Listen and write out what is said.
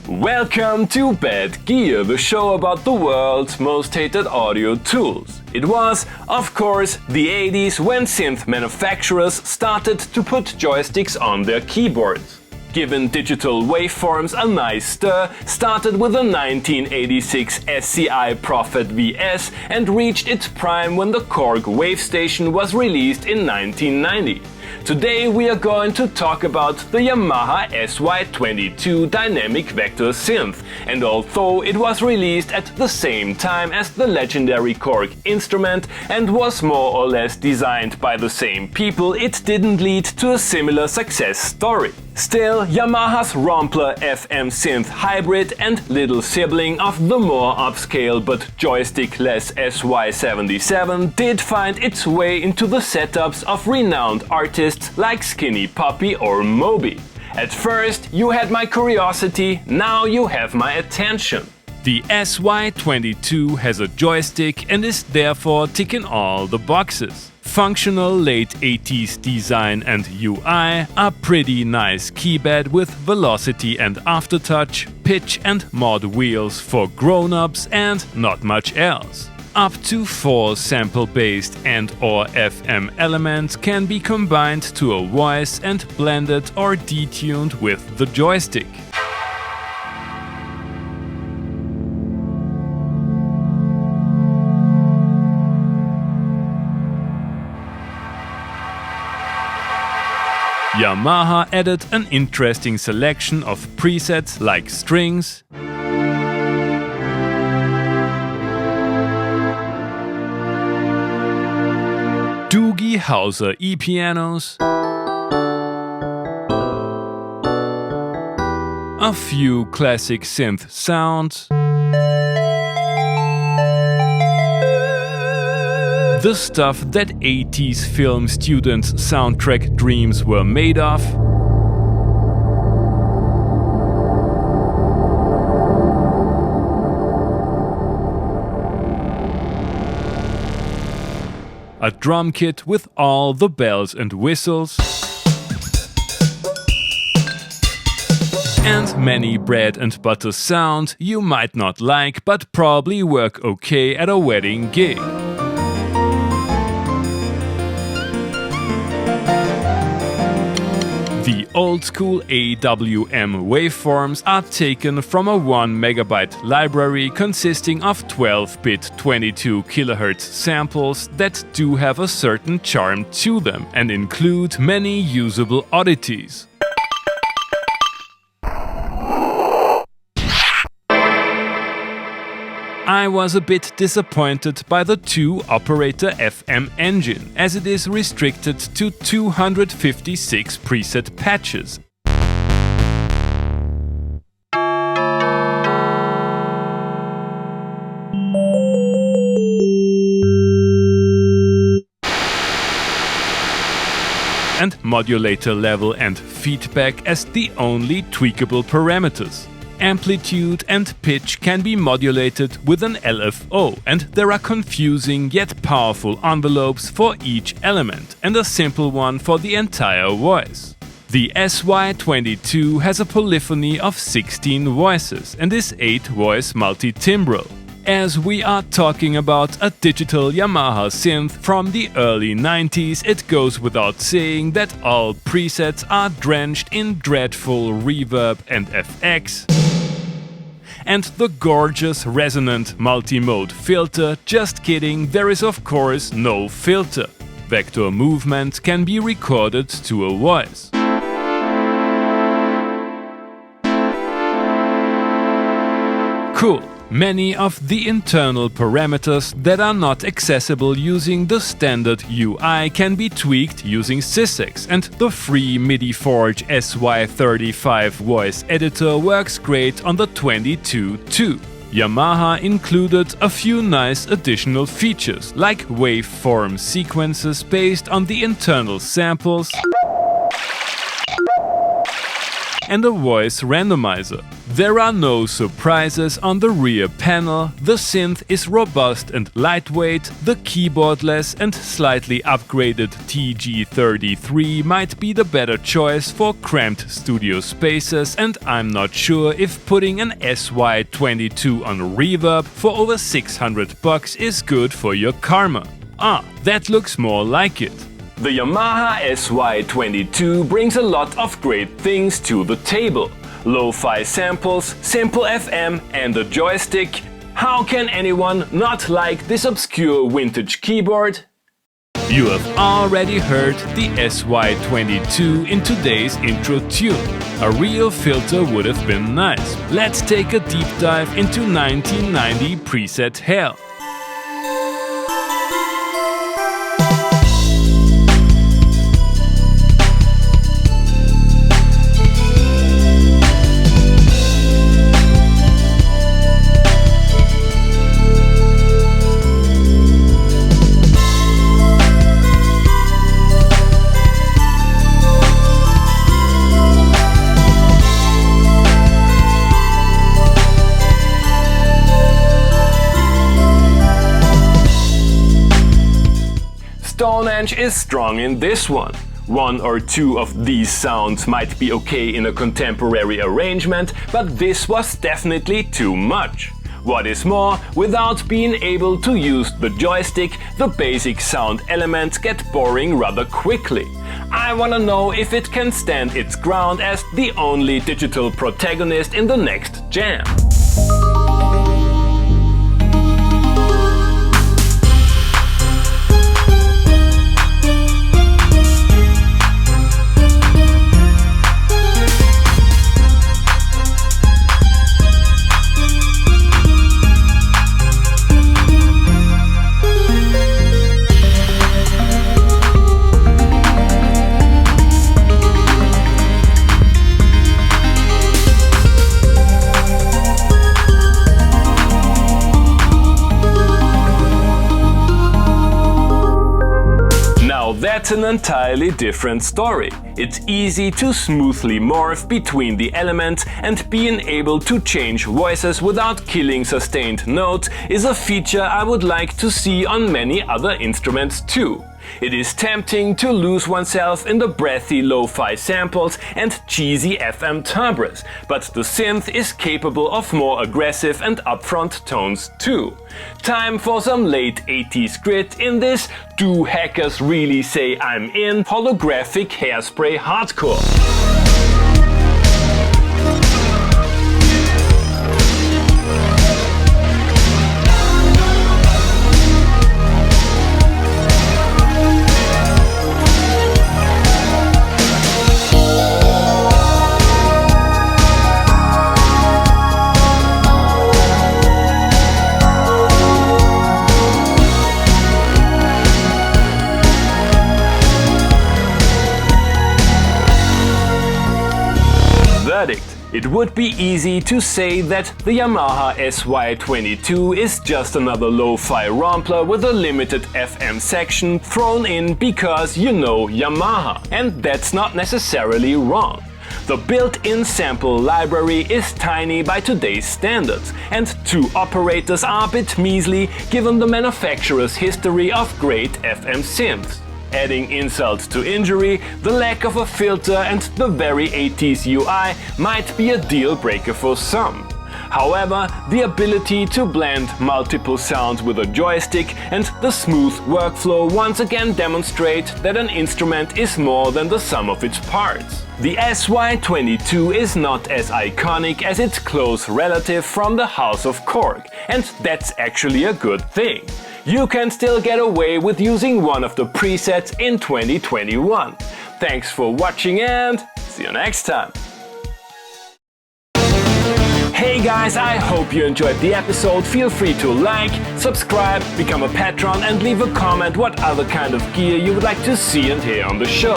Welcome to Bad Gear, the show about the world's most hated audio tools. It was, of course, the 80s when synth manufacturers started to put joysticks on their keyboards. Given digital waveforms a nice stir, started with the 1986 SCI Prophet VS and reached its prime when the Korg WaveStation was released in 1990. Today we are going to talk about the Yamaha SY-22 dynamic vector synth, and although it was released at the same time as the legendary Korg instrument and was more or less designed by the same people, it didn't lead to a similar success story. Still, Yamaha's Rompler FM synth hybrid and little sibling of the more upscale but joystick-less SY-77 did find its way into the setups of renowned artists like Skinny Puppy or Moby. At first you had my curiosity, now you have my attention. The SY-22 has a joystick and is therefore ticking all the boxes. Functional late 80s design and UI, a pretty nice keypad with velocity and aftertouch, pitch and mod wheels for grown-ups, and not much else. Up to 4 sample-based and/or FM elements can be combined to a voice and blended or detuned with the joystick. Yamaha added an interesting selection of presets like strings, Doogie Howser E-pianos, a few classic synth sounds, the stuff that 80s film students' soundtrack dreams were made of, a drum kit with all the bells and whistles, and many bread and butter sounds you might not like but probably work okay at a wedding gig. The old-school AWM waveforms are taken from a 1 MB library consisting of 12-bit 22 kHz samples that do have a certain charm to them and include many usable oddities. I was a bit disappointed by the 2-operator FM engine, as it is restricted to 256 preset patches. And modulator level and feedback as the only tweakable parameters. Amplitude and pitch can be modulated with an LFO, and there are confusing yet powerful envelopes for each element and a simple one for the entire voice. The SY-22 has a polyphony of 16 voices and is 8-voice multi-timbral. As we are talking about a digital Yamaha synth from the early 90s, it goes without saying that all presets are drenched in dreadful reverb and FX. And the gorgeous resonant multi-mode filter, just kidding, there is of course no filter. Vector movement can be recorded to a voice. Cool. Many of the internal parameters that are not accessible using the standard UI can be tweaked using Sysex, and the free MIDI Forge SY-35 voice editor works great on the 22 too. Yamaha included a few nice additional features, like waveform sequences based on the internal samples, and a voice randomizer. There are no surprises on the rear panel, the synth is robust and lightweight, the keyboardless and slightly upgraded TG33 might be the better choice for cramped studio spaces, and I'm not sure if putting an SY-22 on reverb for over $600 is good for your karma. Ah, that looks more like it. The Yamaha SY-22 brings a lot of great things to the table. Lo-fi samples, simple FM and a joystick. How can anyone not like this obscure vintage keyboard? You have already heard the SY-22 in today's intro tune. A real filter would have been nice. Let's take a deep dive into 1990 preset hell. Is strong in this one. One or two of these sounds might be okay in a contemporary arrangement, but this was definitely too much. What is more, without being able to use the joystick, the basic sound elements get boring rather quickly. I wanna know if it can stand its ground as the only digital protagonist in the next jam. That's an entirely different story. It's easy to smoothly morph between the elements, and being able to change voices without killing sustained notes is a feature I would like to see on many other instruments too. It is tempting to lose oneself in the breathy lo-fi samples and cheesy FM timbres, but the synth is capable of more aggressive and upfront tones too. Time for some late 80s grit in this "Do Hackers Really Say I'm In" holographic hairspray hardcore. It would be easy to say that the Yamaha SY-22 is just another lo-fi rompler with a limited FM section thrown in because you know Yamaha, and that's not necessarily wrong. The built-in sample library is tiny by today's standards, and two operators are a bit measly given the manufacturer's history of great FM synths. Adding insult to injury, the lack of a filter and the very 80s UI might be a deal breaker for some. However, the ability to blend multiple sounds with a joystick and the smooth workflow once again demonstrate that an instrument is more than the sum of its parts. The SY-22 is not as iconic as its close relative from the house of Korg, and that's actually a good thing. You can still get away with using one of the presets in 2021. Thanks for watching and see you next time! Hey guys, I hope you enjoyed the episode. Feel free to like, subscribe, become a patron and leave a comment what other kind of gear you would like to see and hear on the show.